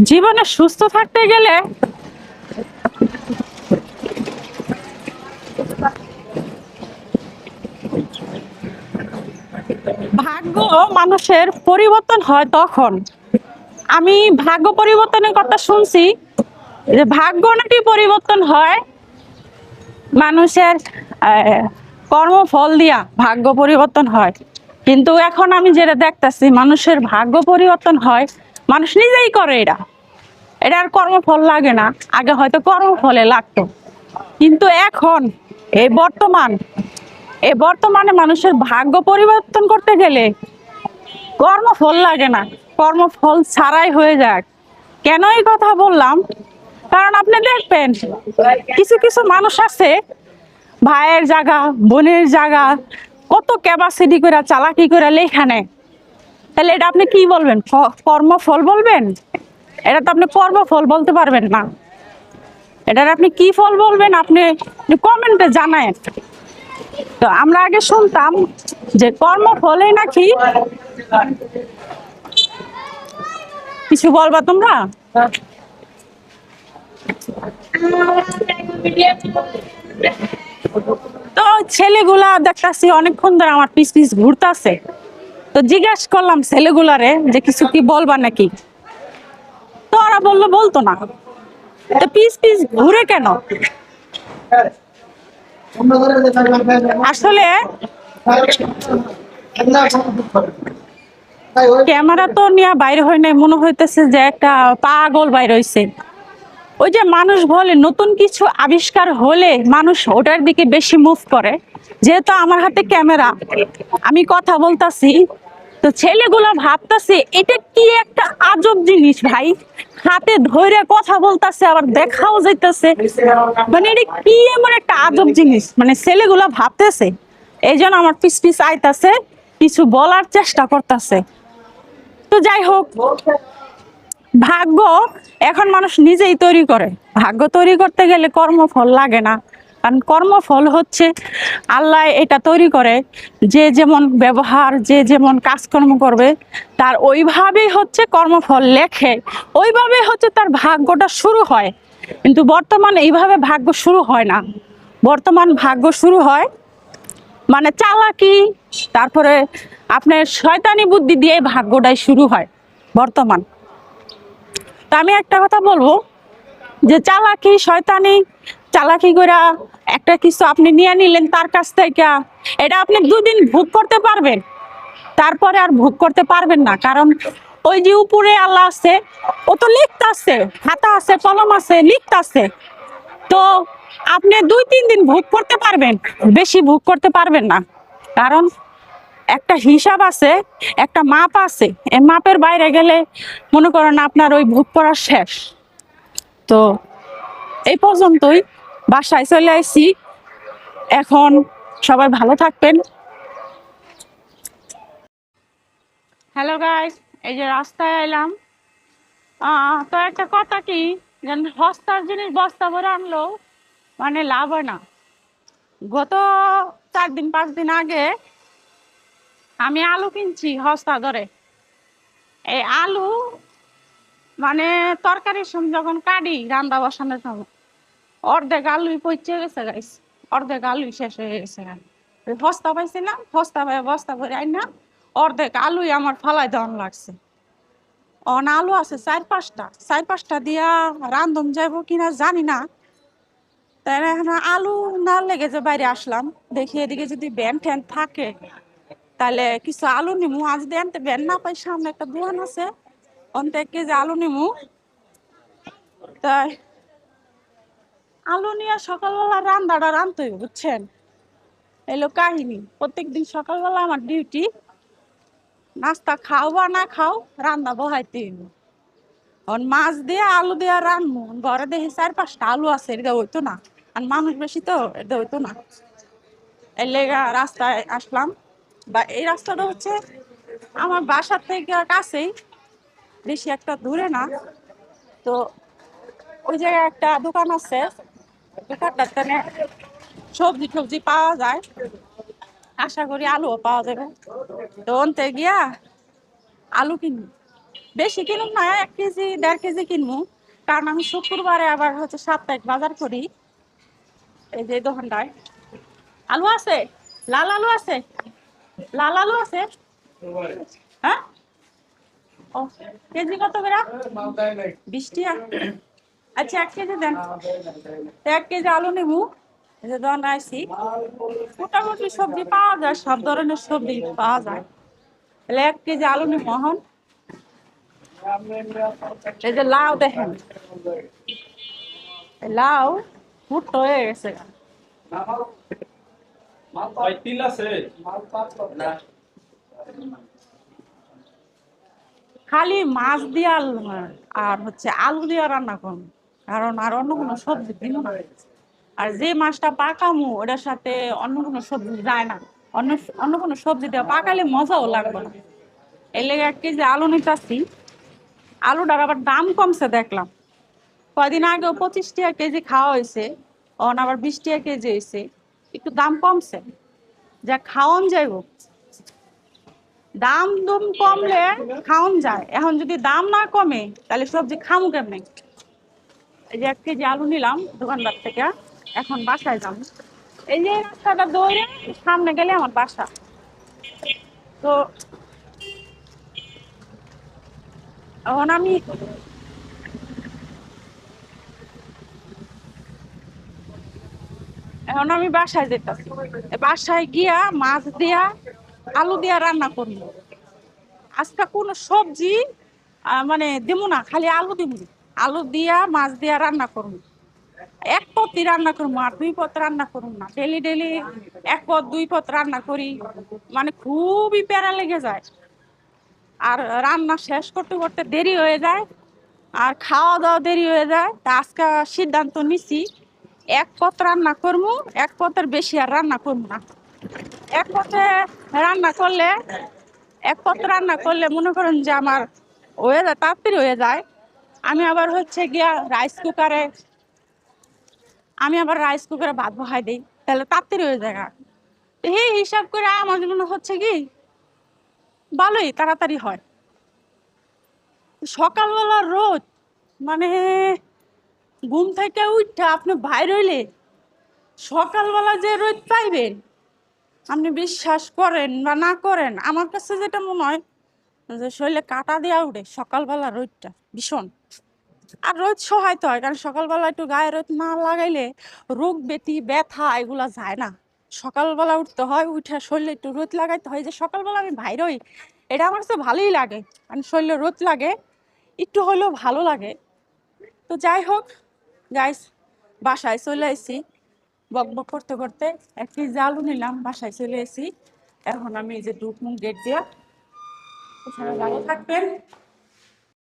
জীবনে সুস্থ থাকতে গেলে ভাগ্য মানুষের পরিবর্তন হয় তখন। আমি ভাগ্য পরিবর্তনের কথা শুনছি যে ভাগ্য নাকি পরিবর্তন হয় মানুষের কর্মফল দিয়া ভাগ্য পরিবর্তন হয়। কিন্তু এখন আমি যেটা দেখতেছি মানুষের ভাগ্য পরিবর্তন হয় মানুষ নিজেই করে। এটা আর কর্মফল লাগে না, আগে হয়তো কর্মফলে লাগতো, কিন্তু এখন এই বর্তমানে মানুষের ভাগ্য পরিবর্তন করতে গেলে কর্মফল লাগে না, কর্মফল ছাড়াই হয়ে যায়। কেন এই কথা বললাম? কারণ আপনি দেখবেন কিছু কিছু মানুষ আছে ভাইয়ের জায়গা বোনের জায়গা কত ক্যাপাসিটি করে চালাকি করে লেখা নেয়। তাহলে এটা আপনি কি বলবেন? কর্মফল বলবেন? এটা তো আপনি কর্মফল বলতে পারবেন না। এটার আপনি কি ফল বলবেন? আপনি কমেন্টে জানায়। তো আমরা আগে শুনতাম যে কর্মফলে নাকি কিছু বলবা তোমরা? তো ছেলেগুলা দেখতাছি অনেকক্ষণ ধরে আমার পিছ পিছ ঘুরতাছে। তো জিজ্ঞাসা করলাম ছেলেগুলারে যে কিছু কি বলবা নাকি, তো ওরা বললো বলতো না। তো পিছ পিছ ঘুরে কেন? আসলে ক্যামেরা তো নিয়ে বাইরে হয় নাই, মনে হইতেছে যে একটা পাগল বাইরে হইছে। ওই যে মানুষ বলে নতুন কিছু আবিষ্কার হলে মানুষ ওটার দিকে বেশি মুভ করে। যেহেতু আমার হাতে ক্যামেরা, আমি কথা বলতাছি, তো ছেলেগুলা ভাবতাছে এটা কি একটা আজব জিনিস ভাই, হাতে ধরে কথা বলতাছে আবার দেখাও যাইতেছে, মানে এটা কি এমন একটা আজব জিনিস, মানে ছেলেগুলা ভাবতেছে। এই জন্য আমার পিছ পিছ আইতাছে, কিছু বলার চেষ্টা করতেছে। তো যাই হোক, ভাগ্য এখন মানুষ নিজেই তৈরি করে। ভাগ্য তৈরি করতে গেলে কর্মফল লাগে না, কারণ কর্মফল হচ্ছে আল্লাহ এটা তৈরি করে, যে যেমন ব্যবহার যে যেমন কাজকর্ম করবে তার ওইভাবেই হচ্ছে কর্মফল লেখে, ওইভাবে হচ্ছে তার ভাগ্যটা শুরু হয়। কিন্তু বর্তমানে এইভাবে ভাগ্য শুরু হয় না। বর্তমান ভাগ্য শুরু হয় মানে চালাকি, তারপরে আপনার শয়তানি বুদ্ধি দিয়ে ভাগ্যটাই শুরু হয় বর্তমান। তা আমি একটা কথা বলবো যে চালাকি শয়তানি, চালাকি করে একটা কিছু আপনি নিয়ে নিলেন তার কাছ থেকে, এটা আপনি দুদিন ভোগ করতে পারবেন, তারপরে আর ভোগ করতে পারবেন না। কারণ ওই যে উপরে আল্লাহ আছে, ও তো লিখতে আছে, খাতা আছে কলম আছে লিখতে আছে। তো আপনি 2-3 দিন ভোগ করতে পারবেন, বেশি ভোগ করতে পারবেন না। কারণ একটা হিসাব আছে, একটা মাপ আছে, এই মাপের বাইরে গেলে মনে করেন আপনার ওই ভোগ করা শেষ। তো এই পর্যন্তই, বাসায় চলে আসছি এখন। সবাই ভালো থাকবেন। হ্যালো গাইস, এই যে রাস্তায় এলাম। তো একটা কথা কি, যেন সস্তার জিনিস বস্তা ভরে আনলো মানে লাভ হয় না। গত 4-5 দিন আগে আমি আলু কিনছি সস্তা ধরে। এই আলু মানে তরকারির সময় যখন কাটি রান্না বসানোর সময় অর্ধেক আলুই পচে গেছে গাইস, অর্ধেক আলুই শেষ হয়ে গেছে। ওই বস্তা পাইছিলাম, বস্তা পাই বস্তা ভরে আই না, অর্ধেক আলুই আমার ফালাই দেওয়ান লাগছে। অন আলু আছে 4-5টা দিয়া রান্ধন যাইব কিনা জানি না। তাই এখন আলু না লেগে যে বাইরে আসলাম, দেখি এদিকে যদি ব্যান ট্যান থাকে তাহলে কিছু আলু নিমু। আজ দিয়ে আনতে ব্যান না পাই, সামনে একটা দোকান আছে, অন্তে 1 কেজি আলু নিমু। তাই আলু নিয়ে সকালবেলা রান্নাটা রান্ধতে হবে, বুঝছেন? এলো কাহিনী, প্রত্যেকদিন সকালবেলা আমার ডিউটি, নাস্তা খাও বা না খাও রান্না বহাইতে হইব। মাছ দিয়ে আলু দিয়ে রান্নু, ঘরে দেখি 4-5টা আলু আছে, এটা হইতো না, আর মানুষ বেশি তো এটা হইতো না। এর লেগা রাস্তায় আসলাম, বা এই রাস্তাটা হচ্ছে আমার বাসার থেকে কাছেই, বেশি একটা দূরে না। তো ওই জায়গায় একটা দোকান আছে, দোকানটাতে সবজি টবজি পাওয়া যায়, আশা করি আলুও পাওয়া যাবে। তো অন্তে গিয়া আলু কিনি। বেশি কিনুম না, 1 কেজি 1.5 কেজি কিনবো, কারণ আমি শুক্রবারে আবার হচ্ছে সাপ্তাহিক বাজার করি। এই যে দোকানটায় আলু আছে, লাল আলু আছে, লাল আলু আছে। হ্যাঁ, ও কেজি কত করে? 20 টাকা। আচ্ছা 1 কেজি দেন। 1 কেজি আলু নেবো। এই যে দোকানে আইছি, মোটামুটি সবজি পাওয়া যায়, সব ধরনের সবজি পাওয়া যায়। তাহলে 1 কেজি আলু নেবো এখন। এই যে লাউ দেখেন, এই লাউ ফুটো হয়ে গেছে। খালি মাছ দিয়ে আর হচ্ছে আলু দিয়ে রান্না করুন, কারণ আর অন্য কোনো সবজি দিব না। আর যে মাছটা পাকামু ওটার সাথে অন্য কোনো সবজি যায় না, অন্য অন্য কোনো সবজি দেওয়া পাকালে মজাও লাগবে না। এর লেগে 1 কেজি আলু নিতেছি। আলুটার আবার দাম কমছে দেখলাম, কয়দিন আগেও 25 টাকা কেজি খাওয়া হয়েছে, এখন আবার 20 টাকা কেজি হয়েছে, একটু দাম কমছে, যা খাওয়ান যাইব। দাম দুম কমলে খাওয়ান যায়, এখন যদি দাম না কমে তাহলে সবজি খামু কেমনে? এই যে 1 কেজি আলু নিলাম দোকানদার থেকে, এখন বাসায় যাবো। এই যে রাস্তাটা দৌড়ে সামনে গেলে আমার বাসা। তো এখন আমি বাসায় যেতেছি। বাসায় গিয়া মাছ দিয়া আলু দিয়া রান্না করবো। আজকে কোনো সবজি মানে দিব না, খালি আলু দিব, আলু দিয়া মাছ দিয়া রান্না করবো। 1 পদ রান্না করবো আর 2 পদ রান্না করবো না, ডেলি ডেলি 1 পদ 2 পদ রান্না করি, মানে খুবই প্যারা লেগে যায়। আর রান্না শেষ করতে করতে দেরি হয়ে যায়, আর খাওয়া দাওয়া দেরি হয়ে যায়। তা আজকে সিদ্ধান্ত নিছি 1 পদ রান্না করবো, 1 পদের বেশি আর রান্না করবো না। 1 পদে রান্না করলে 1 পদ রান্না করলে মনে করেন যে আমার হয়ে যায়, তাড়াতাড়ি হয়ে যায়। আমি আবার হচ্ছে গিয়া রাইস কুকারে ভাত বহাই দিই, তাহলে তাড়াতাড়ি হয়ে যায়। এই হিসাব করে আমার মনে হচ্ছে কি ভালোই তাড়াতাড়ি হয়। সকালবেলা রোদ, মানে ঘুম থেকে উঠা আপনি বাইর হইলে সকালবেলা যে রোদ পাইবেন, আপনি বিশ্বাস করেন বা না করেন, আমার কাছে যেটা মনে হয় যে শরীরে কাটা দেওয়া উঠে সকালবেলা রোদটা ভীষণ। আর রোদ সহায়তা হয়, কারণ সকালবেলা একটু গায়ে রোদ না লাগাইলে রোগ ব্যাধি ব্যথা এগুলা যায় না। সকালবেলা উঠতে হয়, উঠে শরীরে একটু রোদ লাগাইতে হয়। যে সকালবেলা আমি বাইর হই, এটা আমার কাছে ভালোই লাগে, কারণ শরীরে রোদ লাগে, একটু হলেও ভালো লাগে। তো যাই হোক গাইস, বাসায় চলে আসি, বক বক করতে করতে 1 কেজি আলু নিলাম, বাসায় চলে এসি। এখন আমি এই যে ঢুকমু গেট দিয়া। ভালো থাকবেন।